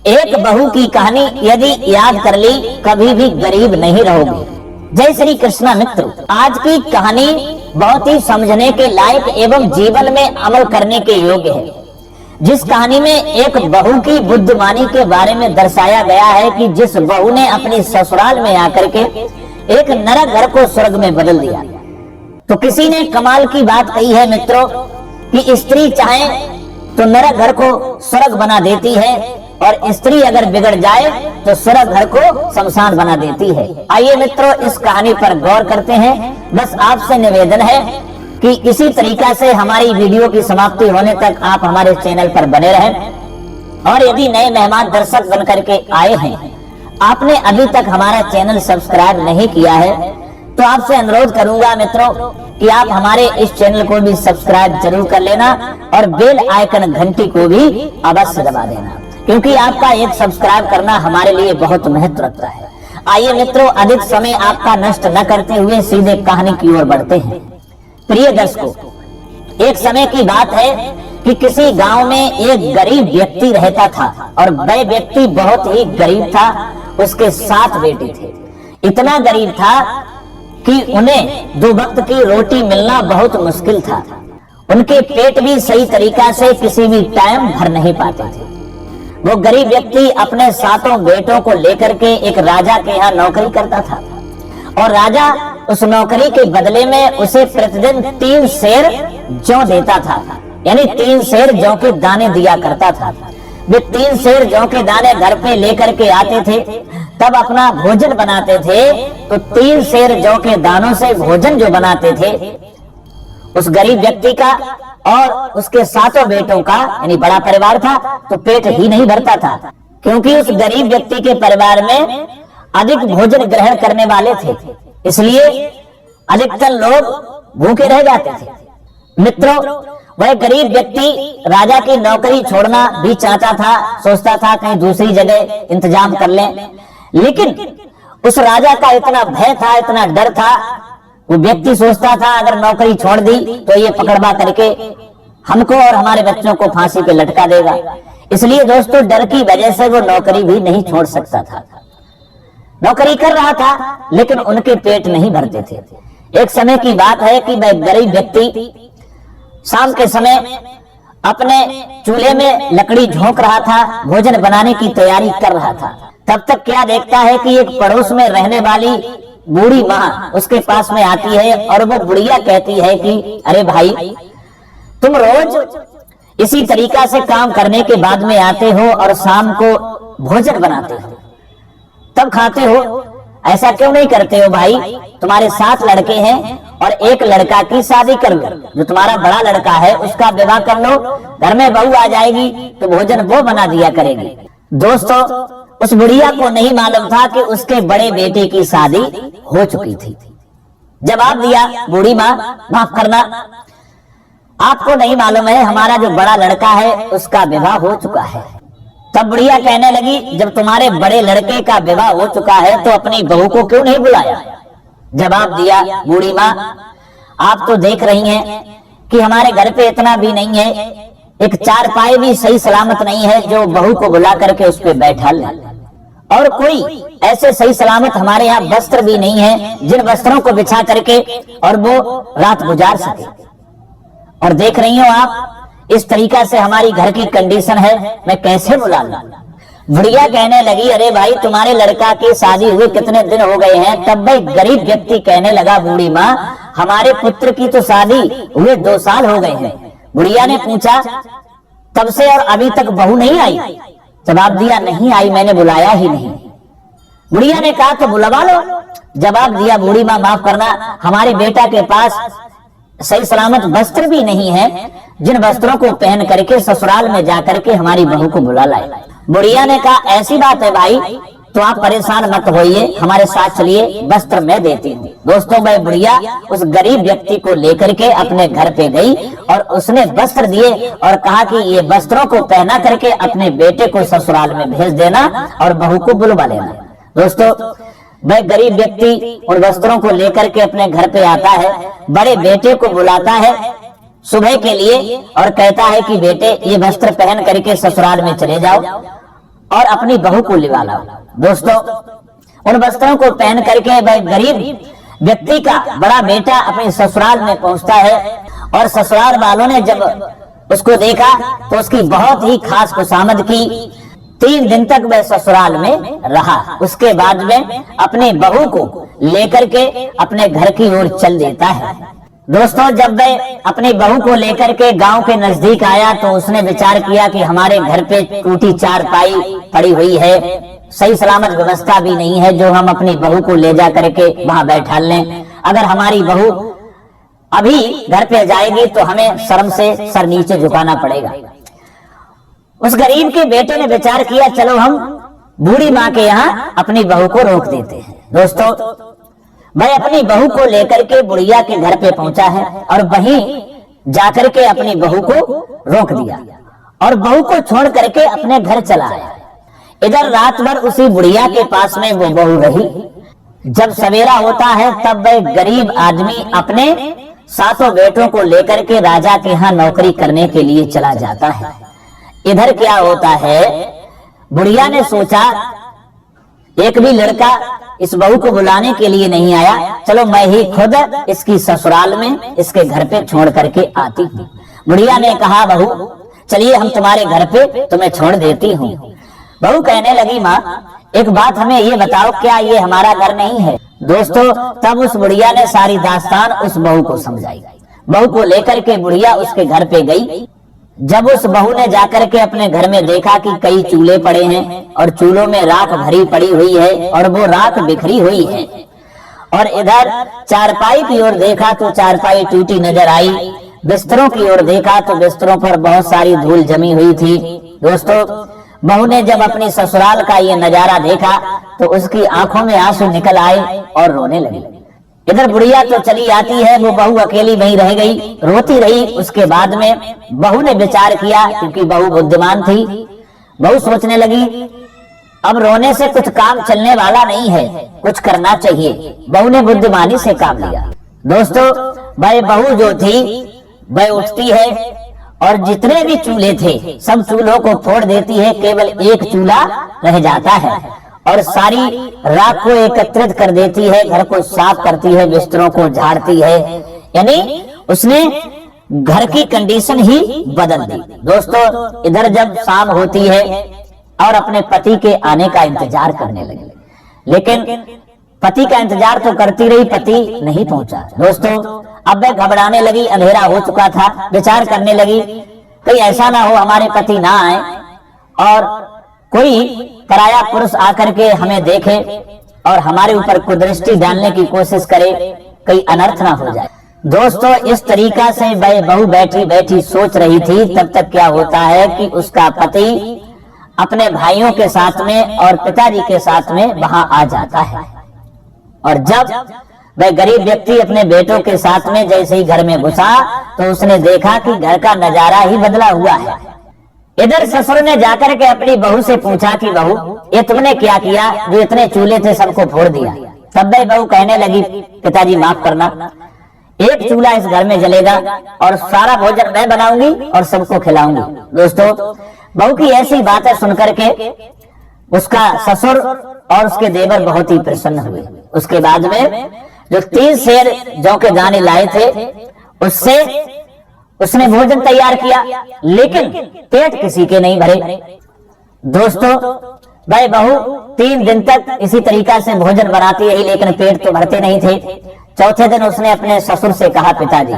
एक बहू की कहानी यदि याद कर ली कभी भी गरीब नहीं रहोगे। जय श्री कृष्णा मित्रों, आज की कहानी बहुत ही समझने के लायक एवं जीवन में अमल करने के योग्य है। जिस कहानी में एक बहू की बुद्धिमानी के बारे में दर्शाया गया है कि जिस बहू ने अपनी ससुराल में आकर के एक नरक घर को स्वर्ग में बदल दिया। तो किसी ने कमाल की बात कही है मित्रों कि स्त्री चाहे तो नरक घर को स्वर्ग बना देती है और स्त्री अगर बिगड़ जाए तो स्वर्ग घर को शमशान बना देती है। आइए मित्रों इस कहानी पर गौर करते हैं। बस आपसे निवेदन है कि इसी तरीका से हमारी वीडियो की समाप्ति होने तक आप हमारे चैनल पर बने रहें। और यदि नए मेहमान दर्शक बन करके आए हैं, आपने अभी तक हमारा चैनल सब्सक्राइब नहीं किया है, तो आपसे अनुरोध करूंगा मित्रों कि आप हमारे इस चैनल को भी सब्सक्राइब जरूर कर लेना और बेल आइकन घंटी को भी अवश्य दबा देना, क्योंकि आपका एक सब्सक्राइब करना हमारे लिए बहुत महत्व रखता है। आइए मित्रों अधिक समय आपका नष्ट न करते हुए सीधे कहानी की ओर बढ़ते हैं। प्रिय दर्शकों, एक समय की बात है कि किसी गांव में एक गरीब व्यक्ति रहता था और वह व्यक्ति बहुत ही गरीब था। उसके 7 बेटे थे। इतना गरीब था कि उन्हें 2 वक्त की रोटी मिलना बहुत मुश्किल था। उनके पेट भी सही तरीका से किसी भी टाइम भर नहीं पाते थे। वो गरीब व्यक्ति अपने 7 बेटों को लेकर के एक राजा के यहाँ नौकरी करता था और राजा उस नौकरी के बदले में उसे प्रतिदिन 3 सेर जौ देता था, यानी 3 सेर जौ के दाने दिया करता था। वे 3 सेर जौ के दाने घर पे लेकर के आते थे, तब अपना भोजन बनाते थे। तो 3 सेर जौ के दानों से भोजन जो बनाते थे उस गरीब व्यक्ति का और उसके 7 बेटों का, यानी बड़ा परिवार था, तो पेट ही नहीं भरता था, क्योंकि उस गरीब व्यक्ति के परिवार में अधिक भोजन ग्रहण करने वाले थे, इसलिए अधिकतर लोग भूखे रह जाते थे। मित्रों, वह गरीब व्यक्ति राजा की नौकरी छोड़ना भी चाहता था, सोचता था कहीं दूसरी जगह इंतजाम कर लें, लेकिन उस राजा का इतना भय था, इतना डर था। वो व्यक्ति सोचता था अगर नौकरी छोड़ दी तो ये पकड़वा करके हमको और हमारे बच्चों को फांसी पे लटका देगा। इसलिए दोस्तों डर की वजह से वो नौकरी भी नहीं छोड़ सकता था। नौकरी कर रहा था लेकिन उनके पेट नहीं भरते थे। एक समय की बात है कि वह गरीब व्यक्ति शाम के समय अपने चूल्हे में लकड़ी झोंक रहा था, भोजन बनाने की तैयारी कर रहा था। तब तक क्या देखता है कि एक पड़ोस में रहने वाली बूढ़ी माँ उसके पास में आती है और वो बुढ़िया कहती है कि अरे भाई, तुम रोज इसी तरीका से काम करने के बाद में आते हो और शाम को भोजन बनाते हो, तब खाते हो, ऐसा क्यों नहीं करते हो भाई? तुम्हारे 7 लड़के हैं और एक लड़का की शादी कर लो, जो तुम्हारा बड़ा लड़का है उसका विवाह कर लो, घर में बहू आ जाएगी तो भोजन वो बना दिया करेगी। दोस्तों, उस बुढ़िया को नहीं मालूम था कि उसके बड़े बेटे की शादी हो चुकी थी। जवाब दिया बूढ़ी माँ, माफ करना, आपको नहीं मालूम है हमारा जो बड़ा लड़का है उसका विवाह हो चुका है। तब बुढ़िया कहने लगी, जब तुम्हारे बड़े लड़के का विवाह हो चुका है तो अपनी बहू को क्यों नहीं बुलाया? जवाब दिया बूढ़ी माँ, आप तो देख रही हैं कि हमारे घर पे इतना भी नहीं है, एक 4 पाए भी सही सलामत नहीं है जो बहू को बुला करके उस पे बैठा ले, और कोई ऐसे सही सलामत हमारे यहाँ वस्त्र भी नहीं है जिन वस्त्रों को बिछा करके और वो रात गुजार सके। और देख रही हो आप, इस तरीका से हमारी घर की कंडीशन है, मैं कैसे बुला लूं? बुढ़िया कहने लगी, अरे भाई, तुम्हारे लड़का की शादी हुए कितने दिन हो गए हैं? तब भाई गरीब व्यक्ति कहने लगा, बूढ़ी माँ, हमारे पुत्र की तो शादी हुए 2 साल हो गए हैं। बुढ़िया ने पूछा, तब से और अभी तक बहू नहीं आई? जवाब दिया, नहीं आई, मैंने बुलाया ही नहीं। बुढ़िया ने कहा, तो बुलवा लो। जवाब दिया बूढ़ी माँ, माफ करना, हमारे बेटा के पास सही सलामत वस्त्र भी नहीं है जिन वस्त्रों को पहन करके ससुराल में जाकर के हमारी बहू को बुला लाए। बुढ़िया ने कहा, ऐसी बात है भाई, तो आप परेशान मत होइए, हमारे साथ चलिए, वस्त्र मैं देती हूँ। दोस्तों, वह बुढ़िया उस गरीब व्यक्ति को लेकर के अपने घर पे गई और उसने वस्त्र दिए और कहा कि ये वस्त्रों को पहना करके अपने बेटे को ससुराल में भेज देना और बहू को बुलवा लेना। दोस्तों, वह गरीब व्यक्ति उन वस्त्रों को लेकर के अपने घर पे आता है, बड़े बेटे को बुलाता है सुबह के लिए और कहता है कि बेटे, ये वस्त्र पहन करके ससुराल में चले जाओ। और अपनी बहू को लिवा लाओ। दोस्तों, उन वस्त्रों को पहन करके वह गरीब व्यक्ति का बड़ा बेटा अपने ससुराल में पहुंचता है और ससुराल वालों ने जब उसको देखा तो उसकी बहुत ही खास खुशामद की। 3 दिन तक वह ससुराल में रहा। उसके बाद में अपनी बहू को लेकर के अपने घर की ओर चल देता है। दोस्तों, जब वह अपनी बहू को लेकर के गांव के नजदीक आया तो उसने विचार किया कि हमारे घर पे टूटी चारपाई पड़ी हुई है, सही सलामत व्यवस्था भी नहीं है जो हम अपनी बहू को ले जा करके वहां बैठा लें। अगर हमारी बहू अभी घर पे जाएगी तो हमें शर्म से सर नीचे झुकाना पड़ेगा। उस गरीब के बेटे ने विचार किया, चलो हम बूढ़ी माँ के यहाँ अपनी बहू को रोक देते हैं। दोस्तों, वह अपनी बहू को लेकर के बुढ़िया के घर पे पहुंचा है और वहीं जाकर के अपनी बहू को रोक दिया और बहू को छोड़ करके अपने घर चला आया। इधर रात भर उसी बुढ़िया के पास में वो बहू रही। जब सवेरा होता है तब वह गरीब आदमी अपने 7 बेटों को लेकर के राजा के यहाँ नौकरी करने के लिए चला जाता है। इधर क्या होता है, बुढ़िया ने सोचा एक भी लड़का इस बहू को बुलाने के लिए नहीं आया, चलो मैं ही खुद इसकी ससुराल में इसके घर पे छोड़ करके आती हूँ। बुढ़िया ने कहा, बहू चलिए हम तुम्हारे घर पे तुम्हें छोड़ देती हूँ। बहू कहने लगी, माँ एक बात हमें ये बताओ, क्या ये हमारा घर नहीं है? दोस्तों, तब उस बुढ़िया ने सारी दास्तान उस बहू को समझाई। बहू को लेकर के बुढ़िया उसके घर पे गई। जब उस बहू ने जाकर के अपने घर में देखा कि कई चूल्हे पड़े हैं और चूल्हों में राख भरी पड़ी हुई है और वो राख बिखरी हुई है, और इधर चारपाई की ओर देखा तो चारपाई टूटी नजर आई। बिस्तरों की ओर देखा तो बिस्तरों पर बहुत सारी धूल जमी हुई थी। दोस्तों, बहू ने जब अपनी ससुराल का ये नजारा देखा तो उसकी आंखों में आंसू निकल आए और रोने लगी। इधर बुढ़िया तो चली आती है, वो बहू अकेली वहीं रह गई, रोती रही। उसके बाद में बहू ने विचार किया, क्योंकि बहू बुद्धिमान थी। बहू सोचने लगी, अब रोने से कुछ काम चलने वाला नहीं है, कुछ करना चाहिए। बहू ने बुद्धिमानी से काम लिया। दोस्तों, वह बहू जो थी वह उठती है और जितने भी चूल्हे थे सब चूल्हों को फोड़ देती है, केवल एक चूल्हा रह जाता है और सारी राख को एकत्रित कर देती है, घर को साफ करती है, बिस्तरों को झाड़ती है। यानी उसने घर की कंडीशन ही बदल दी। दोस्तों, इधर जब शाम होती है और अपने पति के आने का इंतजार करने लगी, लेकिन पति का इंतजार तो करती रही, पति नहीं पहुंचा। दोस्तों, अब वह घबराने लगी, अंधेरा हो चुका था। विचार करने लगी, कहीं ऐसा ना हो हमारे पति ना आए और कोई पराया पुरुष आकर के हमें देखे और हमारे ऊपर कुदृष्टि डालने की कोशिश करे, कहीं अनर्थ ना हो जाए। दोस्तों, इस तरीका से वह बहू बैठी बैठी सोच रही थी। तब तक क्या होता है कि उसका पति अपने भाइयों के साथ में और पिताजी के साथ में वहां आ जाता है। और जब वह गरीब व्यक्ति अपने बेटों के साथ में जैसे ही घर में घुसा तो उसने देखा कि घर का नजारा ही बदला हुआ है। इधर ससुर ने जाकर के अपनी बहू से पूछा कि बहू, ये तुमने क्या किया, जो इतने चूल्हे थे सबको फोड़ दिया? तब वह बहू कहने लगी, पिताजी माफ करना, एक चूल्हा इस घर में जलेगा और सारा भोजन मैं बनाऊंगी और सबको खिलाऊंगी। दोस्तों, बहू की ऐसी बातें सुनकर के उसका ससुर और उसके देवर बहुत ही प्रसन्न हुए। उसके बाद में जो 3 सेर जौ के दाने लाए थे उससे उसने भोजन तैयार किया, लेकिन पेट किसी के नहीं भरे। दोस्तों, वह बहू 3 दिन तक इसी तरीका से भोजन बनाती रही, लेकिन पेट तो भरते नहीं थे। चौथे दिन उसने अपने ससुर से कहा, पिताजी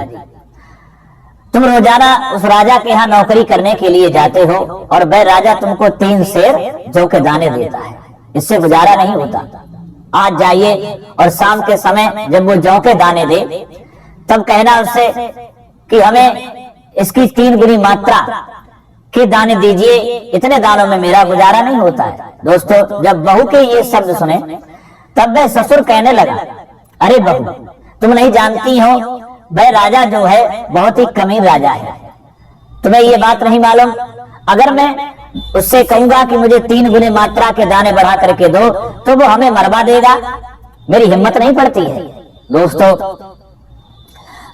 तुम रोजाना उस राजा के यहाँ नौकरी करने के लिए जाते हो और वह राजा तुमको 3 सेर जौ के दाने देता है, इससे गुजारा नहीं होता। आज जाइए और शाम के समय जब वो जौ के दाने दे तब कहना उससे कि हमें इसकी 3 गुनी मात्रा के दाने दीजिए, इतने दानों में मेरा गुजारा नहीं होता है। दोस्तों, जब बहू के ये शब्द सुने तब वह ससुर कहने लगा, अरे बहू, तुम नहीं जानती हो वह राजा जो है बहुत ही कमीन राजा है, तुम्हें ये बात नहीं मालूम? अगर मैं उससे कहूंगा कि मुझे 3 गुनी मात्रा के दाने बढ़ा करके दो तो वो हमें मरवा देगा, मेरी हिम्मत नहीं पड़ती है। दोस्तों,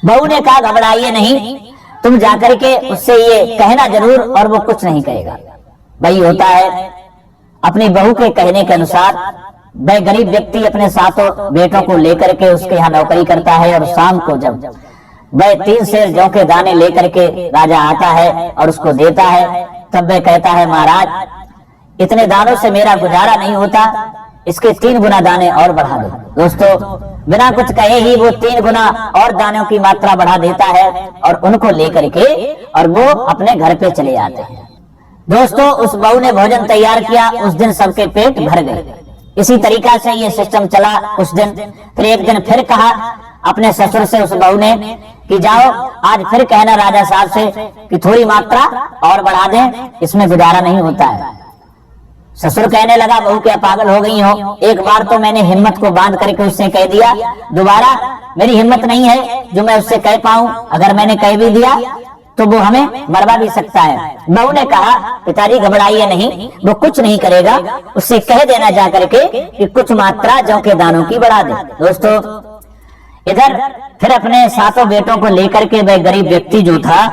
बहू ने कहा, घबराइए नहीं, तुम जाकर के उससे ये कहना जरूर और वो कुछ नहीं कहेगा। भाई होता है अपनी बहू के कहने के अनुसार वह गरीब व्यक्ति अपने 7 बेटों को लेकर के उसके यहाँ नौकरी करता है, और शाम को जब वह 3 सेर जौ के दाने लेकर के राजा आता है और उसको देता है, तब वह कहता है, महाराज इतने दानों से मेरा गुजारा नहीं होता, इसके 3 गुना दाने और बढ़ा दो। दोस्तों, बिना कुछ कहे ही वो 3 गुना और दानों की मात्रा बढ़ा देता है और उनको लेकर के और वो अपने घर पे चले आते हैं। दोस्तों, उस बहू ने भोजन तैयार किया, उस दिन सबके पेट भर गए। इसी तरीका से ये सिस्टम चला कुछ दिन। फिर एक दिन फिर कहा अपने ससुर से उस बहू ने कि जाओ आज फिर कहना राजा साहब से कि थोड़ी मात्रा और बढ़ा दें, इसमें गुजारा नहीं होता है। ससुर कहने लगा, बहू क्या पागल हो गई हो? एक बार तो मैंने हिम्मत को बांध करके उससे कह दिया, दोबारा मेरी हिम्मत नहीं है जो मैं उससे कह पाऊं। अगर मैंने कह भी दिया तो वो हमें मरवा भी सकता है। बहू ने कहा, पिताजी घबराइए नहीं, वो कुछ नहीं करेगा, उससे कह देना जा करके कि कुछ मात्रा जौ के दानों की बढ़ा दे। दोस्तों, इधर फिर अपने 7 बेटों को लेकर के वह गरीब व्यक्ति जो था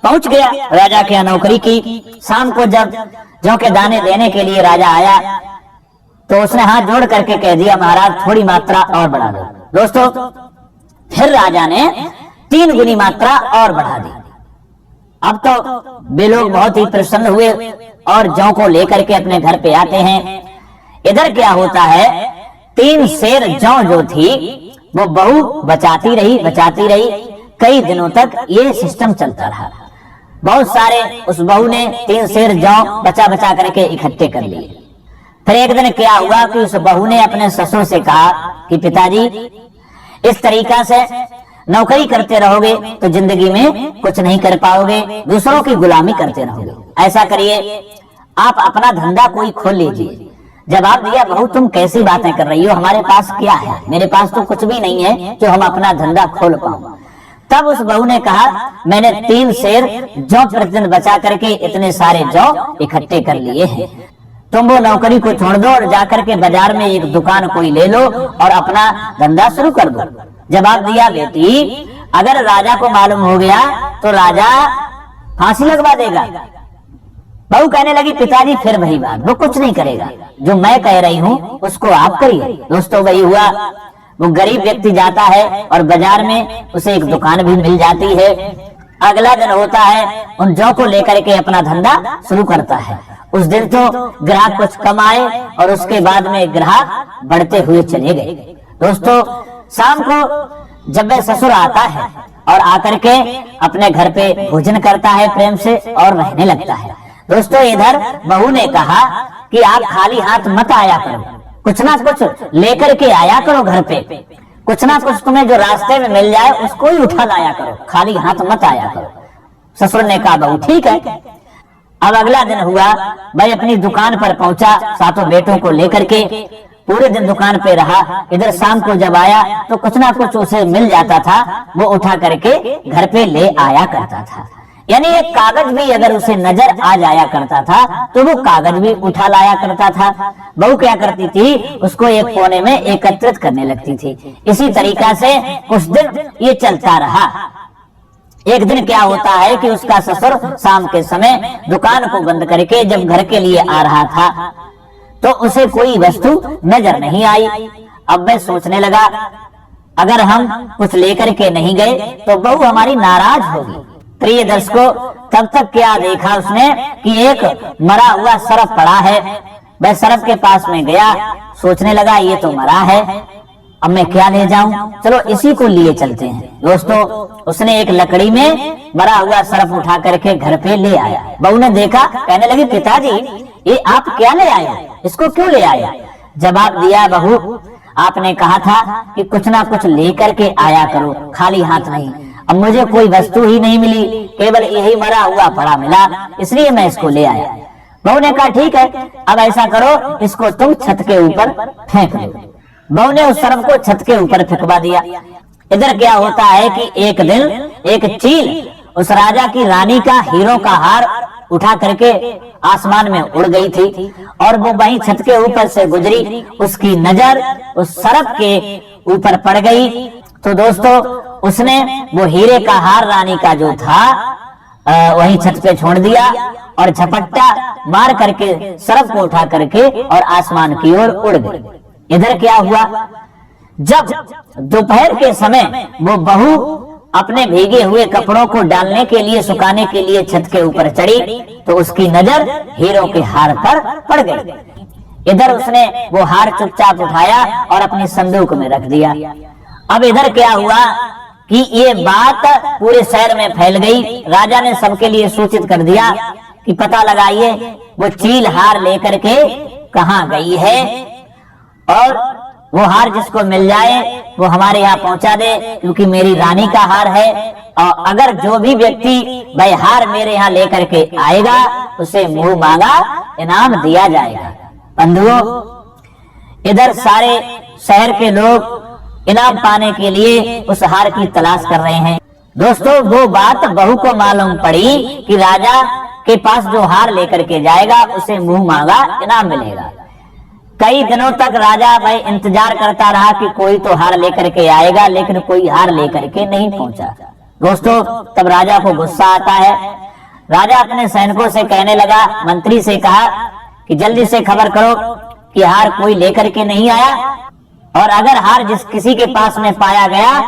पहुंच गया राजा के यहाँ नौकरी की। शाम को जब जौ के दाने देने के लिए राजा आया तो उसने हाथ जोड़ करके कह दिया, महाराज थोड़ी मात्रा और बढ़ा दो। दोस्तों, फिर राजा ने 3 गुनी मात्रा और बढ़ा दी। अब तो वे लोग बहुत ही प्रसन्न हुए और जौ को लेकर के अपने घर पे आते हैं। इधर क्या होता है, 3 सेर जौ जो थी वो बहू बचाती रही। कई दिनों तक ये सिस्टम चलता रहा। बहुत सारे उस बहू ने 3 सेर जौ बचा करके इकट्ठे कर लिए। फिर एक दिन क्या हुआ कि उस बहू ने अपने ससुर से कहा कि पिताजी इस तरीका से नौकरी करते रहोगे तो जिंदगी में कुछ नहीं कर पाओगे, दूसरों की गुलामी करते रहोगे। ऐसा करिए, आप अपना धंधा कोई खोल लीजिए। जवाब दिया, बहू तुम कैसी बातें कर रही हो, हमारे पास क्या है? मेरे पास तो कुछ भी नहीं है जो हम अपना धंधा खोल पाऊं। तब उस बहू ने कहा, मैंने 3 सेर जौ प्रतिदिन बचा करके इतने सारे जौ इकट्ठे कर लिए हैं, तुम वो नौकरी को छोड़ दो और जाकर के बाजार में एक दुकान कोई ले लो और अपना धंधा शुरू कर दो। जवाब दिया, बेटी अगर राजा को मालूम हो गया तो राजा फांसी लगवा देगा। बहू कहने लगी, पिताजी फिर वही बात, वो कुछ नहीं करेगा, जो मैं कह रही हूँ उसको आप करिए। दोस्तों, वही हुआ। वो गरीब व्यक्ति जाता है और बाजार में उसे एक दुकान भी मिल जाती है। अगला दिन होता है, उन जौ को लेकर के अपना धंधा शुरू करता है। उस दिन तो ग्राहक कुछ कम आए और उसके बाद में ग्राहक बढ़ते हुए चले गए। दोस्तों, शाम को जब वह ससुर आता है और आकर के अपने घर पे भोजन करता है प्रेम से और रहने लगता है। दोस्तों, इधर बहू ने कहा कि आप खाली हाथ मत आया करो, कुछ ना कुछ लेकर के आया करो घर पे, कुछ ना कुछ तुम्हें जो रास्ते में मिल जाए उसको ही उठा लाया करो, खाली हाथ मत आया करो। ससुर ने कहा, बहू ठीक है। अब अगला दिन हुआ, वह अपनी दुकान पर पहुंचा 7 बेटों को लेकर के, पूरे दिन दुकान पे रहा। इधर शाम को जब आया तो कुछ ना कुछ उसे मिल जाता था, वो उठा करके घर पे ले आया करता था। यानी एक कागज भी अगर उसे नजर आ जाया करता था तो वो कागज भी उठा लाया करता था। बहू क्या करती थी, उसको एक कोने में एकत्रित करने लगती थी। इसी तरीका से कुछ दिन ये चलता रहा। एक दिन क्या होता है कि उसका ससुर शाम के समय दुकान को बंद करके जब घर के लिए आ रहा था तो उसे कोई वस्तु नजर नहीं आई। अब वह सोचने लगा, अगर हम कुछ लेकर के नहीं गए तो बहू हमारी नाराज होगी। प्रिय दर्शकों, तब तक क्या देखा उसने कि एक मरा हुआ सर्प पड़ा है। वह सर्प के पास में गया, सोचने लगा ये तो मरा है, अब मैं क्या ले जाऊं, चलो इसी को लिए चलते हैं। दोस्तों, उसने एक लकड़ी में मरा हुआ सर्प उठा करके घर पे ले आया। बहू ने देखा, कहने लगी, पिताजी ये आप क्या ले आए, इसको क्यों ले आए? जवाब दिया, बहू आपने कहा था कि कुछ ना कुछ लेकर के आया करो, खाली हाथ नहीं। अब मुझे कोई वस्तु ही नहीं मिली, केवल यही मरा हुआ पड़ा मिला, इसलिए मैं इसको ले आया। बहू ने कहा, ठीक है, अब ऐसा करो, इसको तुम छत के ऊपर फेंक दो। बहू ने उस सर्प को छत के ऊपर फेंकवा दिया। इधर क्या होता है कि एक दिन एक चील उस राजा की रानी का हीरों का हार उठा करके आसमान में उड़ गई थी और वो वहीं छत के ऊपर से गुजरी। उसकी नजर उस सर्प के ऊपर पड़ गई तो दोस्तों, उसने वो हीरे का हार रानी का जो था वहीं छत पे छोड़ दिया और झपट्टा मार करके सर्प को उठा करके और आसमान की ओर उड़ गई। इधर क्या हुआ, जब दोपहर के समय वो बहू अपने भीगे हुए कपड़ों को डालने के लिए, सुखाने के लिए छत के ऊपर चढ़ी तो उसकी नजर हीरों के हार पर पड़ गई। इधर उसने वो हार चुपचाप उठाया और अपनी संदूक में रख दिया। अब इधर क्या हुआ कि ये बात पूरे शहर में फैल गई। राजा ने सबके लिए सूचित कर दिया कि पता लगाइए वो चील हार लेकर के कहाँ गई है, और वो हार जिसको मिल जाए वो हमारे यहाँ पहुंचा दे, क्योंकि मेरी रानी का हार है। और अगर जो भी व्यक्ति वह हार मेरे यहाँ लेकर के आएगा उसे मुंह मांगा इनाम दिया जाएगा। बंधुओं, इधर सारे शहर के लोग इनाम पाने के लिए उस हार की तलाश कर रहे हैं। दोस्तों, वो बात बहू को मालूम पड़ी कि राजा के पास जो हार लेकर के जाएगा उसे मुंह मांगा इनाम मिलेगा। कई दिनों तक राजा भाई इंतजार करता रहा कि कोई तो हार लेकर के आएगा, लेकिन कोई हार लेकर के नहीं पहुंचा। दोस्तों, तब राजा को गुस्सा आता है। राजा अपने सैनिकों से कहने लगा, मंत्री से कहा कि जल्दी से खबर करो कि हार कोई लेकर के नहीं आया, और अगर हार जिस किसी के पास में पाया गया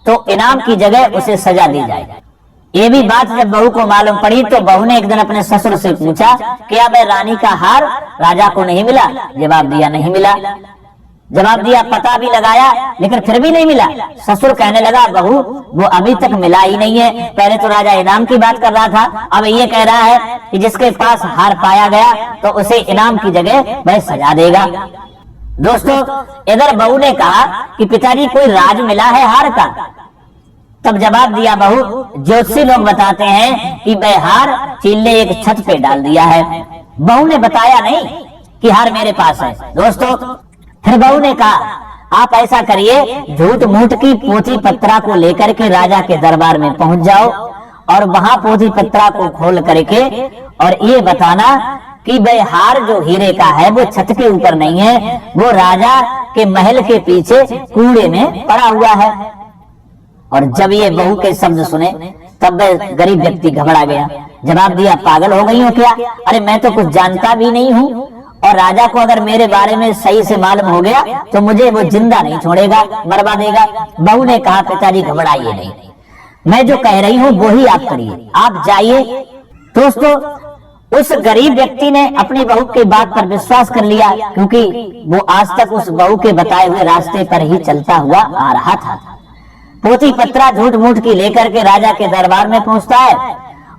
तो इनाम की जगह उसे सजा दी जाए। ये भी बात जब बहू को मालूम पड़ी तो बहू ने एक दिन अपने ससुर से पूछा, क्या वह रानी का हार राजा को नहीं मिला? जवाब दिया नहीं मिला। जवाब दिया पता भी लगाया लेकिन फिर भी नहीं मिला। ससुर कहने लगा, बहू वो अभी तक मिला ही नहीं है। पहले तो राजा इनाम की बात कर रहा था, अब ये कह रहा है कि जिसके पास हार पाया गया तो उसे इनाम की जगह वह सजा देगा। दोस्तों, इधर बहू ने कहा कि पिताजी कोई राज मिला है हार का? तब जवाब दिया बहू, ज्योतिषी लोग बताते हैं कि वह हार चील ने एक छत पे डाल दिया है। बहू ने बताया नहीं कि हार मेरे पास है। दोस्तों, फिर बहू ने कहा, आप ऐसा करिए, झूठ मूठ की पोथी पत्रा को लेकर के राजा के दरबार में पहुंच जाओ और वहां पोथी पत्रा को खोल करके और ये बताना कि वह हार जो हीरे का है वो छत के ऊपर नहीं है, वो राजा के महल के पीछे कूड़े में पड़ा हुआ है। और जब ये बहू के शब्द सुने तब वह गरीब व्यक्ति घबरा गया। जवाब दिया, पागल हो गई हो क्या? अरे मैं तो कुछ जानता भी नहीं हूँ, और राजा को अगर मेरे बारे में सही से मालूम हो गया तो मुझे वो जिंदा नहीं छोड़ेगा, मरवा देगा। बहू ने कहा, पिताजी घबराइए नहीं, मैं जो कह रही हूँ वो ही आप करिए, आप जाइए। दोस्तों, उस गरीब व्यक्ति ने अपनी बहू की बात पर विश्वास कर लिया, क्योंकि वो आज तक उस बहू के बताए हुए रास्ते पर ही चलता हुआ आ रहा था। पोथी पत्रा झूठ मूठ की लेकर के राजा के दरबार में पहुंचता है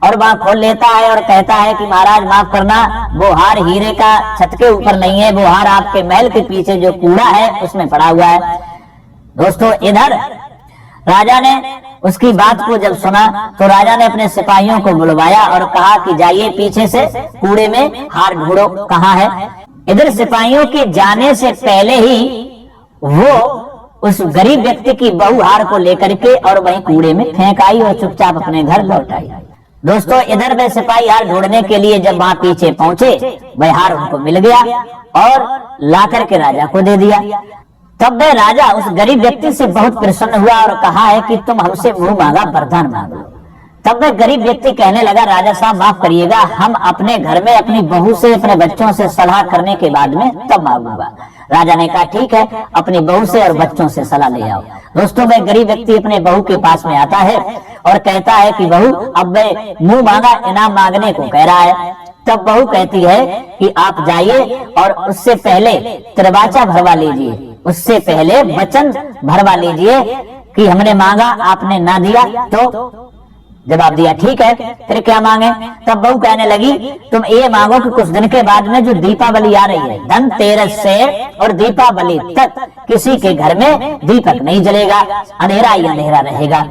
और वहां खोल लेता है और कहता है कि महाराज माफ करना, वो हार हीरे का छत के ऊपर नहीं है, वो हार आपके महल के पीछे जो कूड़ा है उसमें पड़ा हुआ है। दोस्तों, इधर राजा ने उसकी बात को जब सुना तो राजा ने अपने सिपाहियों को बुलवाया और कहा कि जाइए पीछे से कूड़े में हार ढूंढो कहाँ है। इधर सिपाहियों के जाने से पहले ही वो उस गरीब व्यक्ति की बहू हार को लेकर के और वहीं कूड़े में फेंक आई और चुपचाप अपने घर लौट आई। दोस्तों, इधर वे सिपाही हार ढूंढने के लिए जब वहां पीछे पहुंचे, वह हार उनको मिल गया और ला करके राजा को दे दिया। तब वह राजा उस गरीब व्यक्ति से बहुत प्रसन्न हुआ और कहा है कि तुम हमसे मुंह मांगा वरदान मांगो। तब वह गरीब व्यक्ति कहने लगा, राजा साहब माफ करिएगा, हम अपने घर में अपनी बहू से अपने बच्चों से सलाह करने के बाद में तब मांगूंगा। राजा ने कहा ठीक है, अपनी बहू से और बच्चों से सलाह ले आओ। दोस्तों, वह गरीब व्यक्ति अपने बहू के पास में आता है और कहता है कि बहू, अब वह मुंह मांगा इनाम मांगने को कह रहा है। तब बहू कहती है कि आप जाइए और उससे पहले त्रिवाचा भरवा लीजिए, उससे पहले वचन भरवा लीजिए कि हमने मांगा आपने ना दिया तो। जवाब दिया ठीक है, फिर क्या मांगे? तब बहू कहने लगी, तुम ये मांगो कि कुछ दिन के बाद में जो दीपावली आ रही है, धनतेरस से और दीपावली तक किसी के घर में दीपक नहीं जलेगा, अंधेरा ही अंधेरा रहेगा।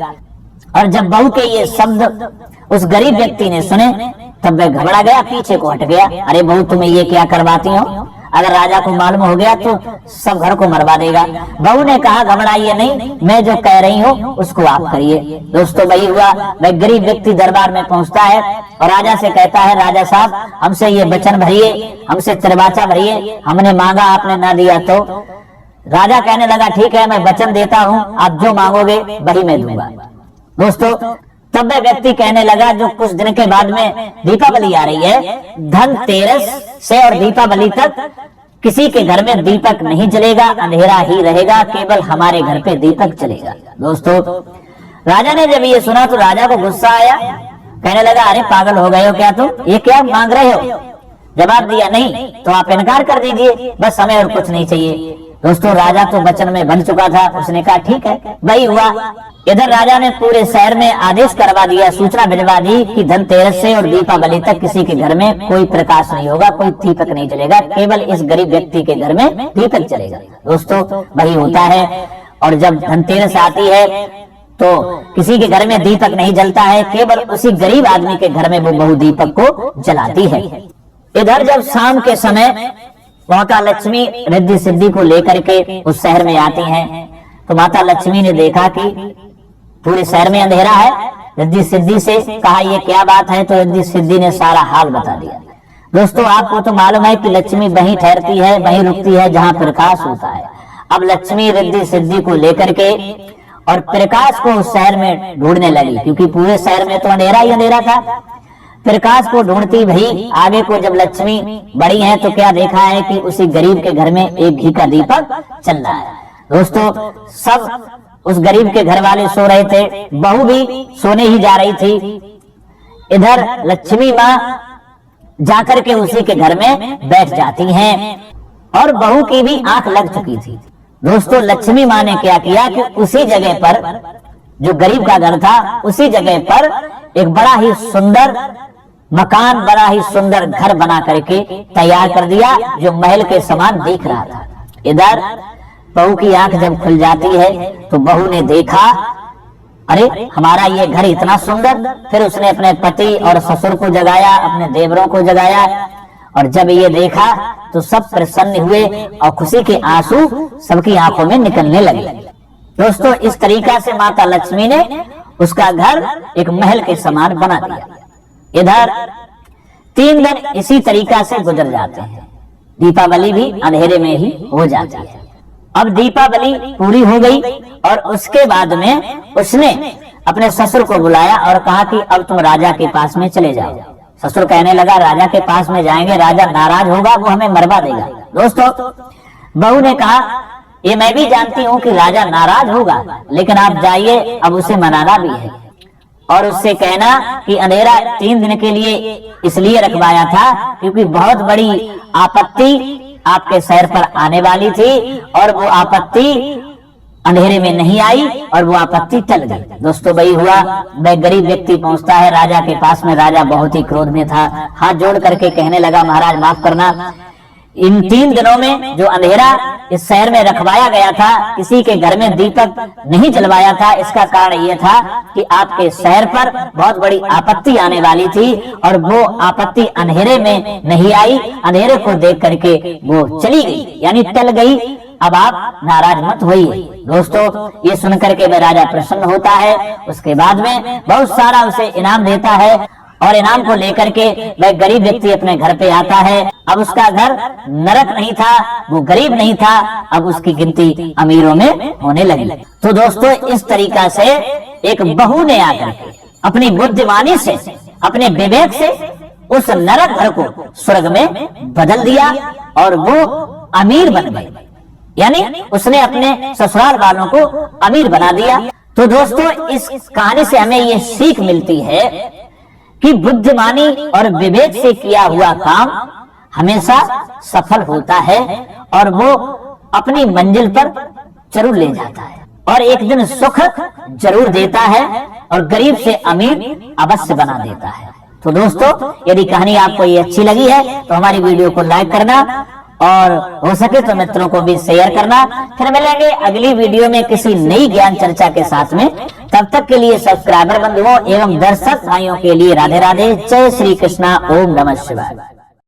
और जब बहू के ये शब्द उस गरीब व्यक्ति ने सुने तब वह घबरा गया, पीछे को हट गया। अरे बहू, तुम्हें ये क्या करवाती हो? अगर राजा को मालूम हो गया तो सब घर को मरवा देगा। बहू ने कहा, घबराइए नहीं, मैं जो कह रही हूँ उसको आप करिए। दोस्तों, वही हुआ। वह गरीब व्यक्ति दरबार में पहुंचता है और राजा से कहता है, राजा साहब हमसे ये वचन भरिए, हमसे त्रिवाचा भरिए, हमने मांगा आपने ना दिया तो। राजा कहने लगा ठीक है, मैं वचन देता हूँ, आप जो मांगोगे वही मैं दूंगा। दोस्तों, तब वह व्यक्ति कहने लगा, जो कुछ दिन के बाद में दीपावली आ रही है, धनतेरस से और दीपावली तक किसी के घर में दीपक नहीं जलेगा, अंधेरा ही रहेगा, केवल हमारे घर पे दीपक चलेगा। दोस्तों, राजा ने जब ये सुना तो राजा को गुस्सा आया, कहने लगा, अरे पागल हो गए हो क्या तुम, ये क्या मांग रहे हो? जवाब दिया, नहीं तो आप इनकार कर दीजिए, बस हमें और कुछ नहीं चाहिए। दोस्तों, राजा तो वचन में बन चुका था, उसने कहा ठीक है, वही हुआ। इधर राजा ने पूरे शहर में आदेश करवा दिया, सूचना भिजवा दी कि धनतेरस से और दीपावली तक किसी के घर में कोई प्रकाश नहीं होगा, कोई दीपक नहीं जलेगा, केवल इस गरीब व्यक्ति के घर में दीपक जलेगा। दोस्तों, वही होता है। और जब धनतेरस आती है तो किसी के घर में दीपक नहीं जलता है, केवल उसी गरीब आदमी के घर में वो बहु दीपक को जलाती है। इधर जब शाम के समय माता लक्ष्मी रिद्धि सिद्धि को लेकर के उस शहर में आती हैं, तो माता लक्ष्मी ने देखा कि पूरे शहर में अंधेरा है। रिद्धि सिद्धि से कहा, ये क्या बात है? तो रिद्धि सिद्धि ने सारा हाल बता दिया। दोस्तों, आपको तो मालूम है कि लक्ष्मी वहीं ठहरती है, वहीं रुकती है जहां प्रकाश होता है। अब लक्ष्मी रिद्धि सिद्धि को लेकर के और प्रकाश को उस शहर में ढूंढने लगी, क्योंकि पूरे शहर में तो अंधेरा ही अंधेरा था। प्रकाश को ढूंढती भई आगे को जब लक्ष्मी बड़ी है तो क्या देखा है कि उसी गरीब के घर में एक घी का दीपक चल रहा है। दोस्तों, सब उस गरीब के घर वाले सो रहे थे, बहू भी सोने ही जा रही थी। इधर लक्ष्मी माँ जाकर के उसी के घर में बैठ जाती हैं और बहू की भी आंख लग चुकी थी। दोस्तों, लक्ष्मी माँ ने क्या किया कि उसी जगह पर, जो गरीब का घर था, उसी जगह पर एक बड़ा ही सुंदर मकान, बड़ा ही सुंदर घर बना करके तैयार कर दिया, जो महल के समान दिख रहा था। इधर बहू की आंख जब खुल जाती है तो बहू ने देखा, अरे हमारा ये घर इतना सुंदर। फिर उसने अपने पति और ससुर को जगाया, अपने देवरों को जगाया, और जब ये देखा तो सब प्रसन्न हुए और खुशी के आंसू सबकी आंखों में निकलने लगे। दोस्तों, इस तरीका से माता लक्ष्मी ने उसका घर एक महल के समान बना दिया। इधर 3 दिन इसी तरीका से गुजर जाते हैं, दीपावली भी अंधेरे में ही हो जाती है। अब दीपावली पूरी हो गई और उसके बाद में उसने अपने ससुर को बुलाया और कहा कि अब तुम राजा के पास में चले जाओ। ससुर कहने लगा, राजा के पास में जाएंगे, राजा नाराज होगा, वो हमें मरवा देगा। दोस्तों, बहू ने कहा, ये मैं भी जानती हूँ कि राजा नाराज होगा, लेकिन आप जाइए, अब उसे मनाना भी है और उससे कहना कि अंधेरा 3 दिन के लिए इसलिए रखवाया था क्योंकि बहुत बड़ी आपत्ति आपके शहर पर आने वाली थी और वो आपत्ति अंधेरे में नहीं आई और वो आपत्ति टल गई। दोस्तों, वही हुआ। वह गरीब व्यक्ति पहुंचता है राजा के पास में। राजा बहुत ही क्रोध में था, हाथ जोड़ करके कहने लगा, महाराज माफ करना, इन 3 दिनों में जो अंधेरा इस शहर में रखवाया गया था, किसी के घर में दीपक नहीं जलवाया था, इसका कारण ये था कि आपके शहर पर बहुत बड़ी आपत्ति आने वाली थी और वो आपत्ति अंधेरे में नहीं आई, अंधेरे को देख करके वो चली गई, यानी टल गई। अब आप नाराज मत होइए। दोस्तों, ये सुनकर के वह राजा प्रसन्न होता है। उसके बाद में बहुत सारा उसे इनाम देता है और इनाम को लेकर के वह गरीब व्यक्ति अपने घर पे आता है। अब उसका घर नरक नहीं था, वो गरीब नहीं था, अब उसकी गिनती अमीरों में होने लगी। तो दोस्तों, इस तरीका से एक बहू ने आकर के अपनी बुद्धिमानी से, अपने विवेक से उस नरक घर को स्वर्ग में बदल दिया और वो अमीर बन गई, यानी उसने अपने ससुराल वालों को अमीर बना दिया। तो दोस्तों, इस कहानी से हमें ये सीख मिलती है कि बुद्धिमानी और विवेक से किया हुआ काम हमेशा सफल होता है और वो अपनी मंजिल पर जरूर ले जाता है और एक दिन सुख जरूर देता है और गरीब से अमीर अवश्य बना देता है। तो दोस्तों, यदि कहानी आपको ये अच्छी लगी है तो हमारी वीडियो को लाइक करना और हो सके तो मित्रों को भी शेयर करना। फिर मिलेंगे अगली वीडियो में किसी नई ज्ञान चर्चा के साथ में। तब तक के लिए सब्सक्राइबर बंधुओं एवं दर्शक भाइयों के लिए राधे राधे, जय श्री कृष्णा, ओम नमः शिवाय।